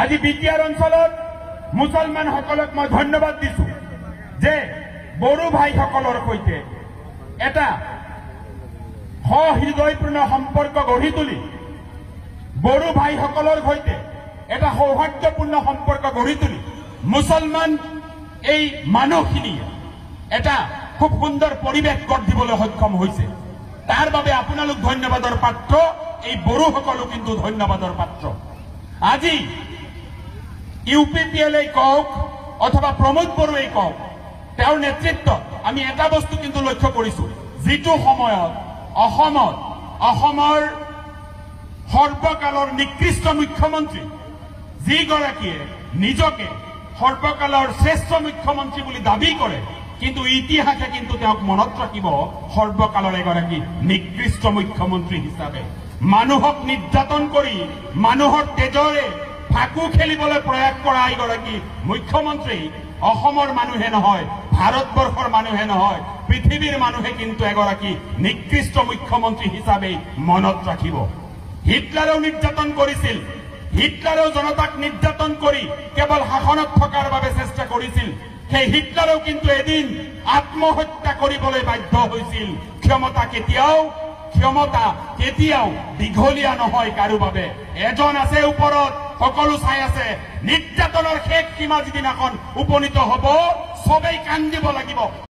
আজি বিটিআৰ অঞ্চলত মুছলমানসকলক মই ধন্যবাদ দিছো যে বড়ো ভাইসকলৰ সৈতে এটা সহৃদয়পূৰ্ণ সম্পৰ্ক গঢ়ি তুলি বড়ো ভাইসকলৰ সৈতে এটা সৌহাৰ্দ্যপূৰ্ণ সম্পৰ্ক গঢ়ি তুলি মুছলমান এই মানুহখিনিয়ে এটা খুব সুন্দৰ পৰিৱেশ গঢ় দিবলৈ সক্ষম হৈছে। তাৰ বাবে আপোনালোক ধন্যবাদৰ পাত্ৰ, এই বড়োসকলো কিন্তু ধন্যবাদৰ পাত্ৰ। আজি ইউপিপিএলএ কওক অথবা প্ৰমোদ বড়োৱে কওক, তেওঁৰ নেতৃত্বত আমি এটা বস্তু কিন্তু লক্ষ্য কৰিছো, যিটো সময়ত অসমৰ সৰ্বকালৰ নিকৃষ্ট মুখ্যমন্ত্ৰী যিগৰাকীয়ে নিজকে সৰ্বকালৰ শ্ৰেষ্ঠ মুখ্যমন্ত্ৰী বুলি দাবী কৰে, কিন্তু ইতিহাসে কিন্তু তেওঁক মনত ৰাখিব সৰ্বকালৰ এগৰাকী নিকৃষ্ট মুখ্যমন্ত্ৰী হিচাপে। মানুহক নিৰ্যাতন কৰি মানুহৰ তেজৰে ফাকু খেলিবলৈ প্ৰয়াস কৰা এগৰাকী মুখ্যমন্ত্ৰী অসমৰ মানুহে নহয়, ভাৰতবৰ্ষৰ মানুহে নহয়, পৃথিৱীৰ মানুহে কিন্তু এগৰাকী নিকৃষ্ট মুখ্যমন্ত্ৰী হিচাপে মনত ৰাখিব। হিটলাৰেও নিৰ্যাতন কৰিছিল, হিটলাৰেও জনতাক নিৰ্যাতন কৰি কেৱল শাসনত থকাৰ বাবে চেষ্টা কৰিছিল। সেই হিটলাৰেও কিন্তু এদিন আত্মহত্যা কৰিবলৈ বাধ্য হৈছিল। ক্ষমতা কেতিয়াও দীঘলীয়া নহয় কাৰো বাবে। এজন আছে ওপৰত, সকলো চাই আছে। নিৰ্যাতনৰ শেষ সীমা যিদিনাখন উপনীত হ'ব, সবেই কান্দিব লাগিব।